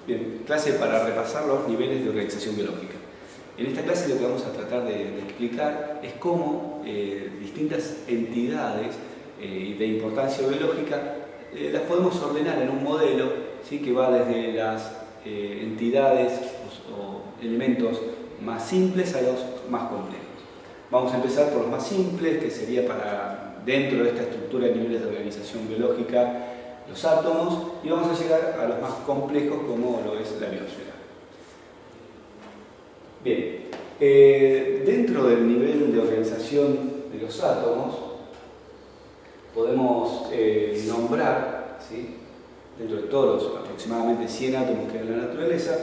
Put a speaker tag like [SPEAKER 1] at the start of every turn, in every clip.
[SPEAKER 1] Bien, clase para repasar los niveles de organización biológica. En esta clase lo que vamos a tratar de explicar es cómo distintas entidades de importancia biológica las podemos ordenar en un modelo, ¿sí?, que va desde las entidades o elementos más simples a los más complejos. Vamos a empezar por los más simples, que sería para dentro de esta estructura de niveles de organización biológica los átomos, y vamos a llegar a los más complejos como lo es la biosfera. Bien, dentro del nivel de organización de los átomos podemos nombrar, ¿sí?, dentro de todos los aproximadamente 100 átomos que hay en la naturaleza,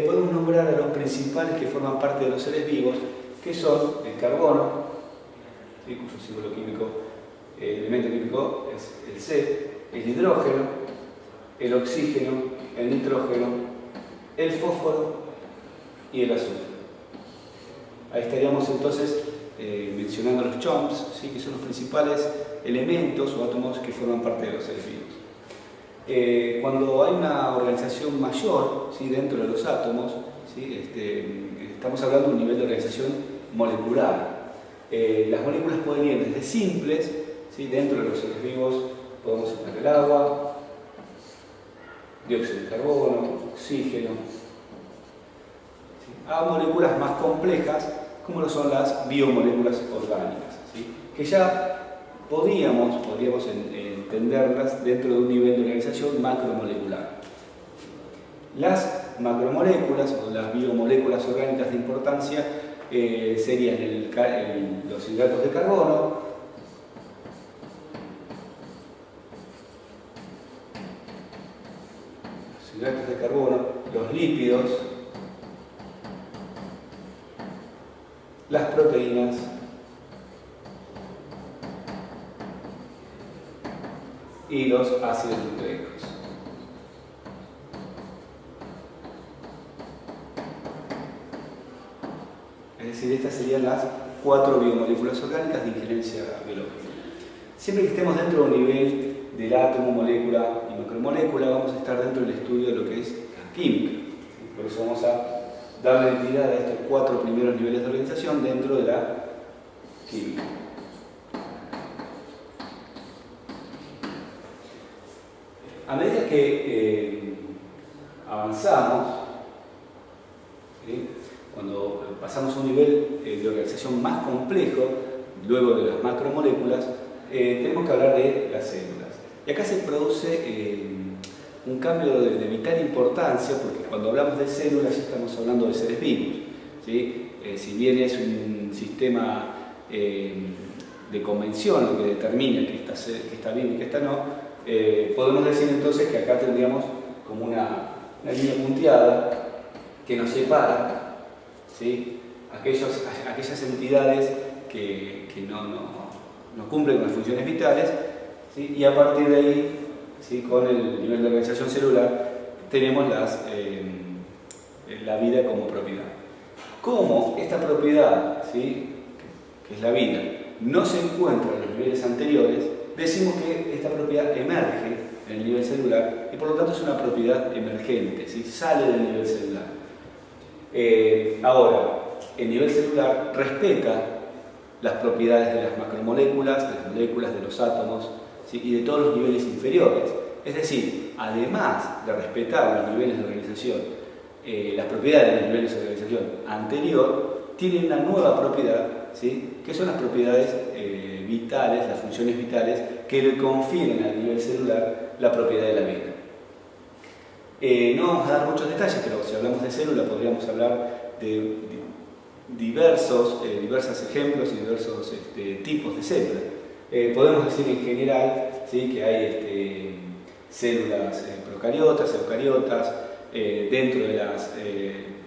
[SPEAKER 1] podemos nombrar a los principales que forman parte de los seres vivos, que son el carbono, ¿sí?, cuyo símbolo químico, elemento químico es el C, el hidrógeno, el oxígeno, el nitrógeno, el fósforo y el azufre. Ahí estaríamos entonces mencionando los CHOMPs, ¿sí?, que son los principales elementos o átomos que forman parte de los seres vivos. Cuando hay una organización mayor, ¿sí?, dentro de los átomos, ¿sí?, estamos hablando de un nivel de organización molecular. Las moléculas pueden ir desde simples, ¿sí?, dentro de los seres vivos podemos encontrar el agua, dióxido de carbono, oxígeno, ¿sí?, a moléculas más complejas como lo son las biomoléculas orgánicas, ¿sí?, que ya podríamos entenderlas dentro de un nivel de organización macromolecular. Las macromoléculas o las biomoléculas orgánicas de importancia serían los hidratos de carbono, los lípidos, las proteínas y los ácidos nucleicos. Es decir, estas serían las 4 biomoléculas orgánicas de injerencia biológica. Siempre que estemos dentro de un nivel del átomo, molécula y macromolécula, vamos a estar dentro del estudio de lo que es la química. Por eso vamos a darle entidad a estos 4 primeros niveles de organización dentro de la química. A medida que avanzamos, ¿sí?, cuando pasamos a un nivel de organización más complejo, luego de las macromoléculas, tenemos que hablar de las células. Y acá se produce un cambio de vital importancia, porque cuando hablamos de células ya estamos hablando de seres vivos, ¿sí? Si bien es un sistema de convención lo que determina que está bien y que está no, podemos decir entonces que acá tendríamos como una línea punteada que nos separa, ¿sí?, aquellas entidades que no cumplen con las funciones vitales, ¿sí?, y a partir de ahí, ¿sí?, con el nivel de organización celular tenemos la vida como propiedad. Como esta propiedad, ¿sí?, que es la vida, no se encuentra en los niveles anteriores, decimos que esta propiedad emerge en el nivel celular y por lo tanto es una propiedad emergente, ¿sí?, sale del nivel celular. Ahora, el nivel celular respeta las propiedades de las macromoléculas, de las moléculas, de los átomos, ¿sí?, y de todos los niveles inferiores. Es decir, además de respetar los niveles de organización, las propiedades de los niveles de organización anterior, tienen una nueva propiedad, ¿sí?, que son las propiedades vitales, las funciones vitales, que le confieren al nivel celular la propiedad de la vida. No vamos a dar muchos detalles, pero si hablamos de célula podríamos hablar de diversos ejemplos y diversos tipos de células. Podemos decir en general, ¿sí?, que hay células procariotas, eucariotas. Dentro de las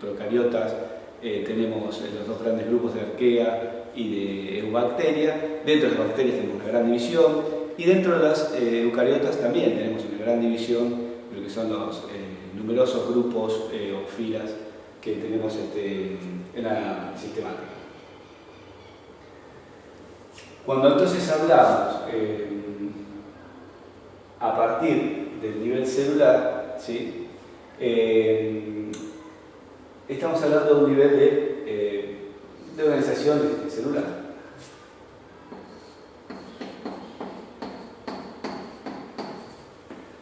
[SPEAKER 1] procariotas tenemos los dos grandes grupos de arquea y de eubacteria. Dentro de las bacterias tenemos una gran división y dentro de las eucariotas también tenemos una gran división de lo que son los numerosos grupos o filas que tenemos en la sistemática. Cuando entonces hablamos a partir del nivel celular, ¿sí?, Estamos hablando de un nivel de organización celular.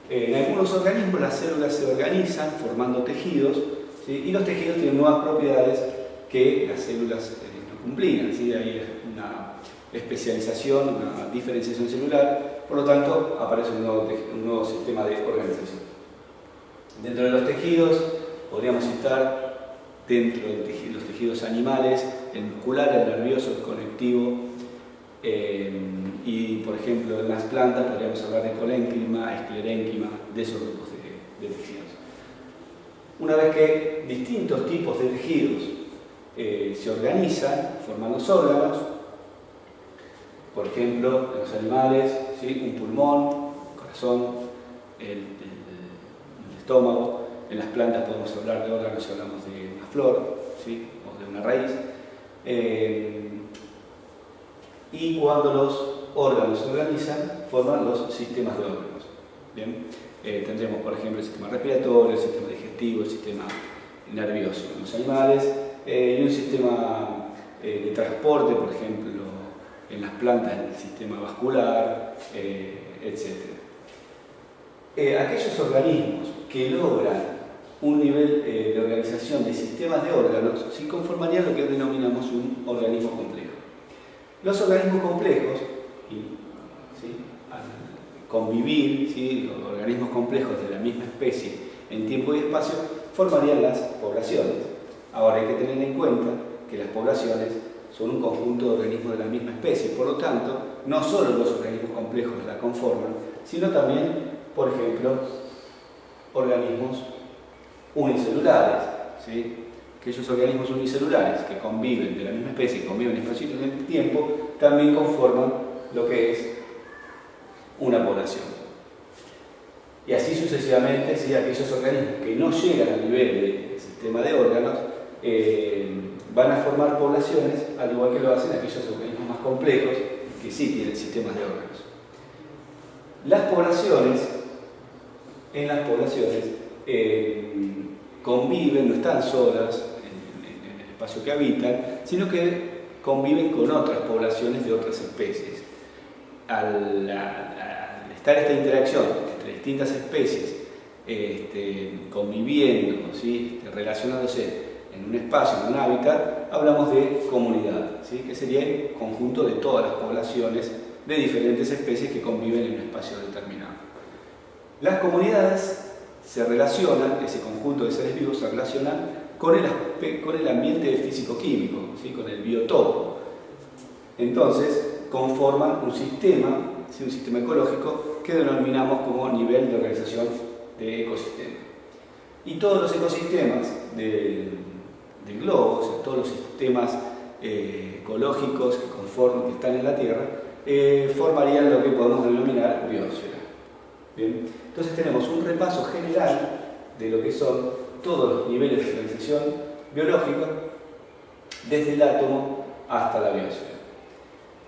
[SPEAKER 1] En algunos organismos las células se organizan formando tejidos, ¿sí? Y los tejidos tienen nuevas propiedades que las células no cumplían, ¿sí? Hay una especialización, una diferenciación celular, por lo tanto aparece un nuevo sistema de organización. Dentro de los tejidos podríamos citar dentro de los tejidos animales, el muscular, el nervioso, el conectivo, y por ejemplo en las plantas podríamos hablar de colénquima, esclerénquima, de esos grupos de tejidos. Una vez que distintos tipos de tejidos se organizan, forman los órganos, por ejemplo en los animales, ¿sí? Un pulmón, el corazón, el estómago. En las plantas podemos hablar de órganos si hablamos de una flor, ¿sí? O de una raíz. Y cuando los órganos se organizan, forman los sistemas de órganos. ¿Bien? Tendremos, por ejemplo, el sistema respiratorio, el sistema digestivo, el sistema nervioso en los animales, y un sistema de transporte, por ejemplo, en las plantas, el sistema vascular, etc. Aquellos organismos que logran un nivel de organización de sistemas de órganos, ¿sí? Conformarían lo que denominamos un organismo complejo. Los organismos complejos, ¿sí? Al convivir, ¿sí? Los organismos complejos de la misma especie en tiempo y espacio, formarían las poblaciones. Ahora hay que tener en cuenta que las poblaciones son un conjunto de organismos de la misma especie, por lo tanto, no solo los organismos complejos la conforman, sino también, por ejemplo, organismos unicelulares, ¿sí? Aquellos organismos unicelulares que conviven de la misma especie, que conviven en espacio y en tiempo, también conforman lo que es una población. Y así sucesivamente, ¿sí? Aquellos organismos que no llegan al nivel de sistema de órganos van a formar poblaciones, al igual que lo hacen aquellos organismos más complejos que sí tienen sistemas de órganos. En las poblaciones conviven, no están solas en el espacio que habitan, sino que conviven con otras poblaciones de otras especies. Al estar esta interacción entre distintas especies conviviendo, ¿sí? Relacionándose en un espacio, en un hábitat, hablamos de comunidad, ¿sí? Que sería el conjunto de todas las poblaciones de diferentes especies que conviven en un espacio determinado. Las comunidades se relacionan, ese conjunto de seres vivos se relacionan con el ambiente físico-químico, ¿sí? Con el biotopo. Entonces conforman un sistema, ¿sí? Un sistema ecológico que denominamos como nivel de organización de ecosistema. Y todos los ecosistemas del globo, o sea, todos los sistemas ecológicos que están en la Tierra, formarían lo que podemos denominar biosfera. Bien. Entonces tenemos un repaso general de lo que son todos los niveles de organización biológica, desde el átomo hasta la biosfera.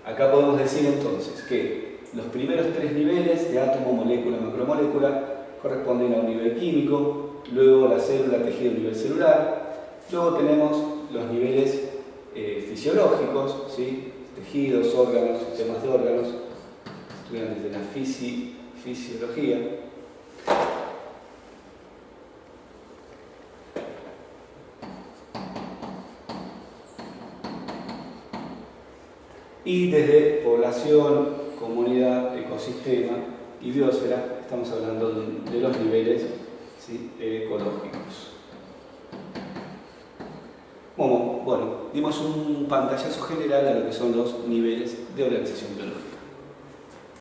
[SPEAKER 1] Acá podemos decir entonces que los primeros tres niveles de átomo, molécula, macromolécula corresponden a un nivel químico, luego la célula, tejido, nivel celular, luego tenemos los niveles fisiológicos, ¿sí? Tejidos, órganos, sistemas de órganos, estudian desde la fisiología. Y desde población, comunidad, ecosistema y biosfera estamos hablando de los niveles, ¿sí? Ecológicos. Bueno, dimos un pantallazo general a lo que son los niveles de organización biológica.